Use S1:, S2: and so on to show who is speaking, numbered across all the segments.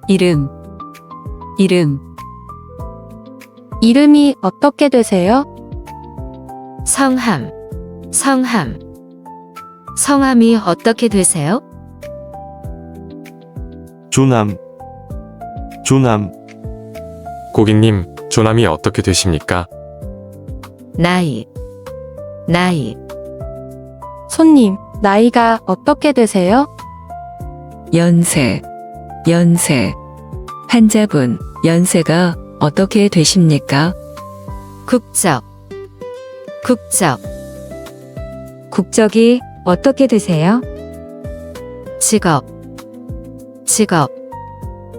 S1: 이름, 이름,
S2: 이름이 어떻게 되세요?
S1: 성함, 성함, 성함이 어떻게 되세요?
S3: 조남, 조남,
S4: 고객님, 조남이 어떻게 되십니까?
S1: 나이, 나이,
S2: 손님, 나이가 어떻게 되세요?
S5: 연세, 연세. 환자분, 연세가 어떻게 되십니까?
S1: 국적, 국적, 국적이 어떻게 되세요? 직업, 직업,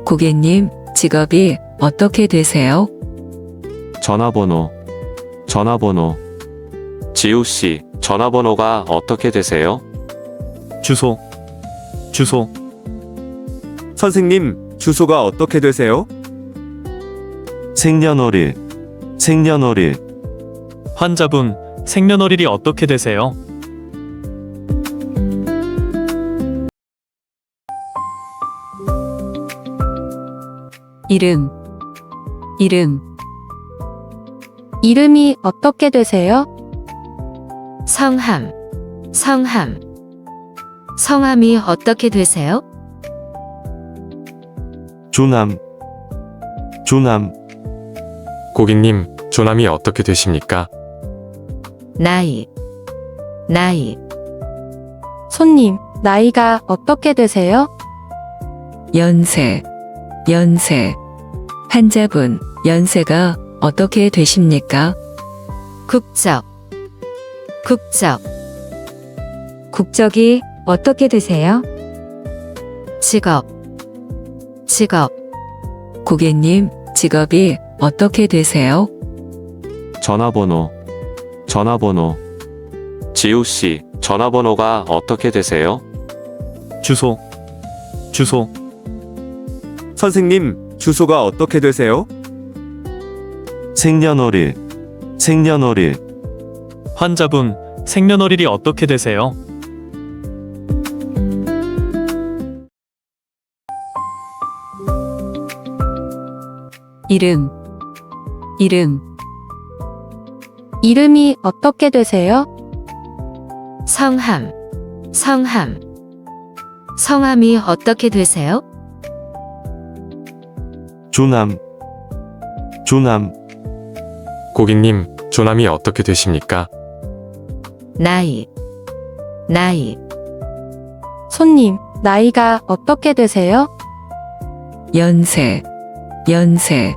S5: 고객님, 직업이 어떻게 되세요?
S3: 전화번호, 전화번호,
S4: 지우씨, 전화번호가 어떻게 되세요?
S6: 주소, 주소,
S7: 선생님, 주소가 어떻게 되세요?
S3: 생년월일, 생년월일,
S6: 환자분, 생년월일이 어떻게 되세요?
S1: 이름, 이름,
S2: 이름이 어떻게 되세요?
S1: 성함, 성함, 성함이 어떻게 되세요?
S3: 조남, 조남,
S4: 고객님, 조남이 어떻게 되십니까?
S1: 나이, 나이,
S2: 손님, 나이가 어떻게 되세요?
S5: 연세, 연세. 환자분, 연세가 어떻게 되십니까?
S1: 국적, 국적, 국적이 어떻게 되세요? 직업, 직업,
S5: 고객님, 직업이 어떻게 되세요?
S3: 전화번호, 전화번호,
S4: 지우씨, 전화번호가 어떻게 되세요?
S6: 주소, 주소,
S7: 선생님, 주소가 어떻게 되세요?
S3: 생년월일, 생년월일,
S6: 환자분, 생년월일이 어떻게 되세요?
S1: 이름, 이름,
S2: 이름이 어떻게 되세요?
S1: 성함, 성함, 성함이 어떻게 되세요?
S3: 조남, 조남,
S4: 고객님, 조남이 어떻게 되십니까?
S1: 나이, 나이,
S2: 손님, 나이가 어떻게 되세요?
S5: 연세, 연세.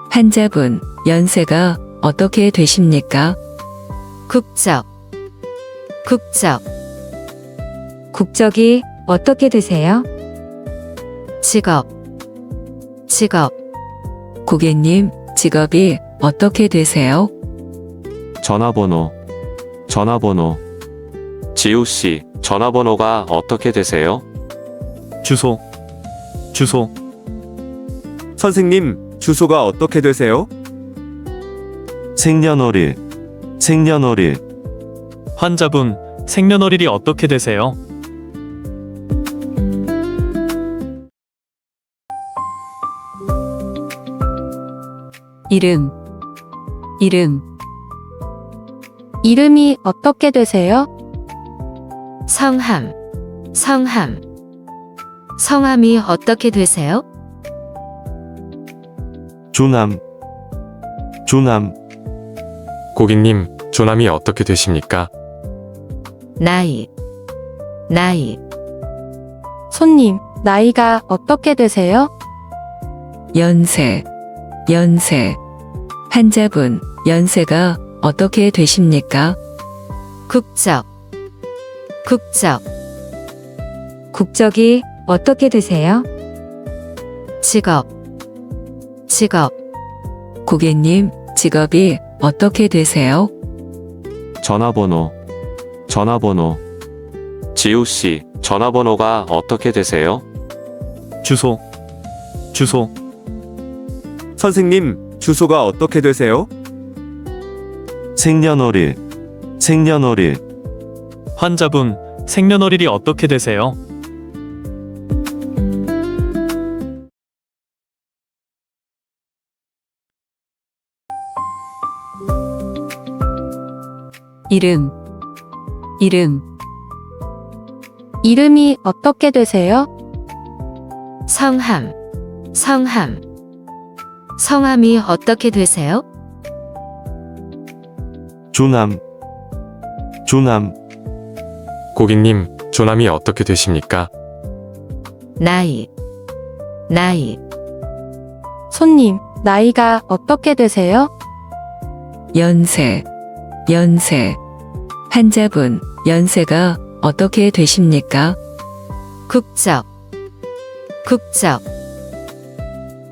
S5: 환자분, 연세가 어떻게 되십니까?
S1: 국적, 국적, 국적이 어떻게 되세요? 직업, 직업,
S5: 고객님, 직업이 어떻게 되세요?
S3: 전화번호, 전화번호,
S4: 지우씨, 전화번호가 어떻게 되세요?
S6: 주소, 주소,
S7: 선생님, 주소가 어떻게 되세요?
S3: 생년월일, 생년월일,
S6: 환자분, 생년월일이 어떻게 되세요?
S1: 이름, 이름,
S2: 이름이 어떻게 되세요?
S1: 성함, 성함, 성함이 어떻게 되세요?
S3: 조남, 조남,
S4: 고객님, 조남이 어떻게 되십니까?
S1: 나이, 나이,
S2: 손님, 나이가 어떻게 되세요?
S5: 연세, 연세. 환자분, 연세가 어떻게 되십니까?
S1: 국적, 국적, 국적이 어떻게 되세요? 직업, 직업,
S5: 고객님, 직업이 어떻게 되세요?
S3: 전화번호, 전화번호,
S4: 지우씨, 전화번호가 어떻게 되세요?
S6: 주소, 주소,
S7: 선생님, 주소가 어떻게 되세요?
S3: 생년월일, 생년월일,
S6: 환자분, 생년월일이 어떻게 되세요?
S1: 이름, 이름,
S2: 이름이 어떻게 되세요?
S1: 성함, 성함. 성함이 어떻게 되세요?
S3: 조남, 조남,
S4: 고객님, 조남이 어떻게 되십니까?
S1: 나이, 나이,
S2: 손님, 나이가 어떻게 되세요?
S5: 연세, 연세. 환자분, 연세가 어떻게 되십니까?
S1: 국적, 국적.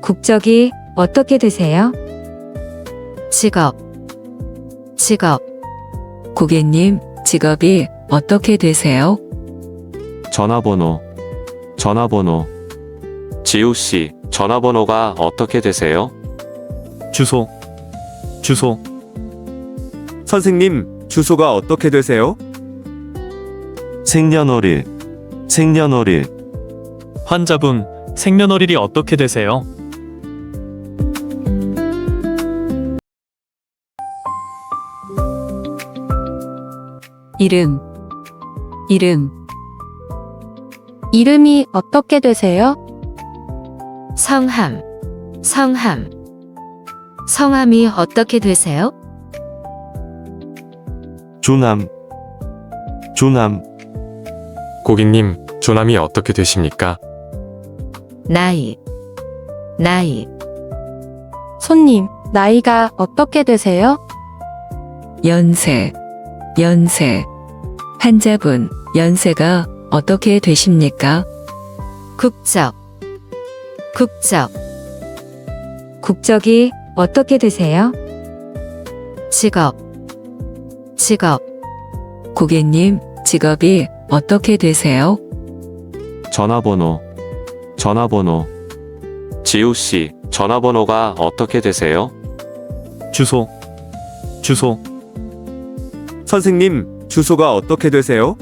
S1: 국적이 어떻게 되세요? 직업, 직업.
S5: 고객님, 직업이 어떻게 되세요?
S3: 전화번호, 전화번호,
S4: 지우 씨, 전화번호가 어떻게 되세요?
S6: 주소, 주소,
S7: 선생님, 주소가 어떻게 되세요?
S3: 생년월일, 생년월일,
S6: 환자분, 생년월일이 어떻게 되세요?
S1: 이름, 이름.
S2: 이름이 어떻게 되세요?
S1: 성함, 성함. 성함이 어떻게 되세요?
S3: 조남, 조남,
S4: 고객님, 조남이 어떻게 되십니까?
S1: 나이, 나이,
S2: 손님, 나이가 어떻게 되세요?
S5: 연세, 연세. 환자분, 연세가 어떻게 되십니까?
S1: 국적, 국적. 국적이 어떻게 되세요? 직업, 직업.
S5: 고객님, 직업이 어떻게 되세요?
S3: 전화번호, 전화번호,
S4: 지우 씨, 전화번호가 어떻게 되세요?
S6: 주소, 주소,
S7: 선생님, 주소가 어떻게 되세요?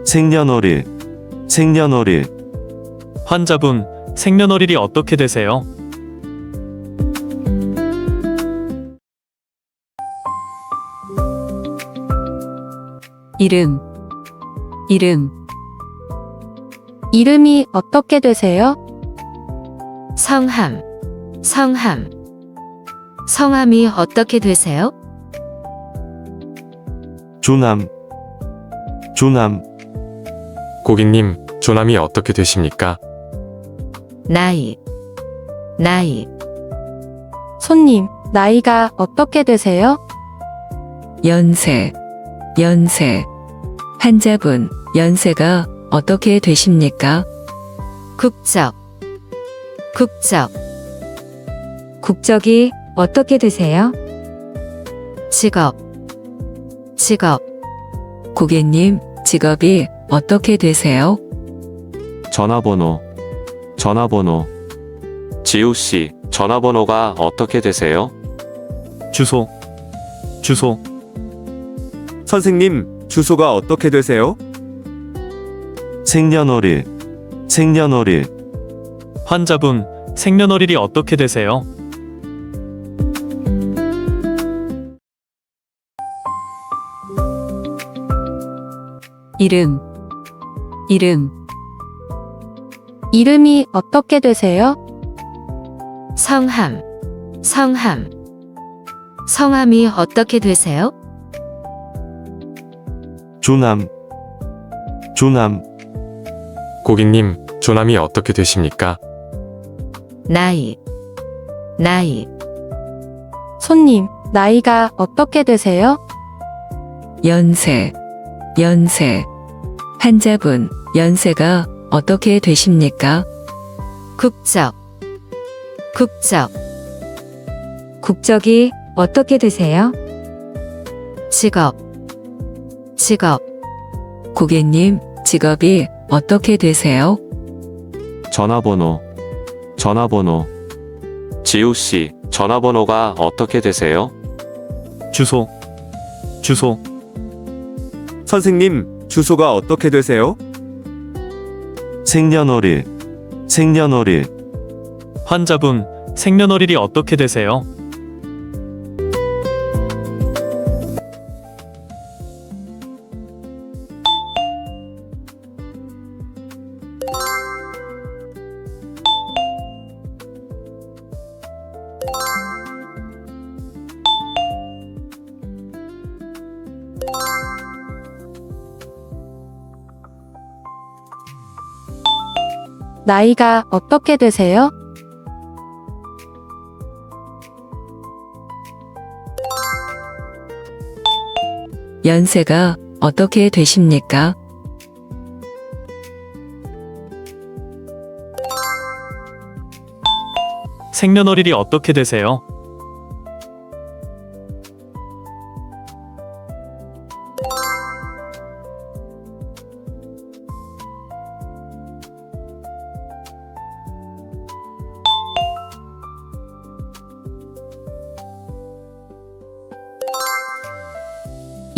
S3: 생년월일, 생년월일,
S6: 환자분, 생년월일이 어떻게 되세요?
S1: 이름, 이름.
S2: 이름이 어떻게 되세요?
S1: 성함, 성함. 성함이 어떻게 되세요?
S3: 조남, 조남,
S4: 고객님, 조남이 어떻게 되십니까?
S1: 나이, 나이,
S2: 손님, 나이가 어떻게 되세요?
S5: 연세, 연세. 환자분, 연세가 어떻게 되십니까?
S1: 국적, 국적. 국적이 어떻게 되세요? 직업, 직업.
S5: 고객님, 직업이 어떻게 되세요?
S3: 전화번호, 전화번호,
S4: 지우 씨, 전화번호가 어떻게 되세요?
S6: 주소, 주소,
S7: 선생님, 주소가 어떻게 되세요?
S3: 생년월일, 생년월일,
S6: 환자분, 생년월일이 어떻게 되세요?
S1: 이름, 이름.
S2: 이름이 어떻게 되세요?
S1: 성함, 성함. 성함이 어떻게 되세요?
S3: 조남, 조남,
S4: 고객님, 조남이 어떻게 되십니까?
S1: 나이, 나이,
S2: 손님, 나이가 어떻게 되세요?
S5: 연세, 연세. 환자분, 연세가 어떻게 되십니까?
S1: 국적, 국적. 국적이 어떻게 되세요? 직업, 직업.
S5: 고객님, 직업이 어떻게 되세요?
S3: 전화번호, 전화번호,
S4: 지우 씨, 전화번호가 어떻게 되세요?
S6: 주소, 주소,
S7: 선생님, 주소가 어떻게 되세요?
S3: 생년월일, 생년월일,
S6: 환자분, 생년월일이 어떻게 되세요?
S2: 나이가 어떻게 되세요?
S5: 연세가 어떻게 되십니까?
S6: 생년월일이 어떻게 되세요?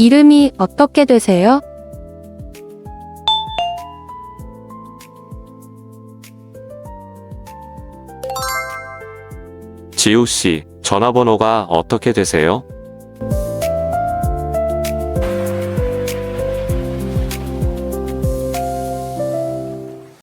S2: 이름이 어떻게 되세요?
S4: 지우 씨, 전화번호가 어떻게 되세요?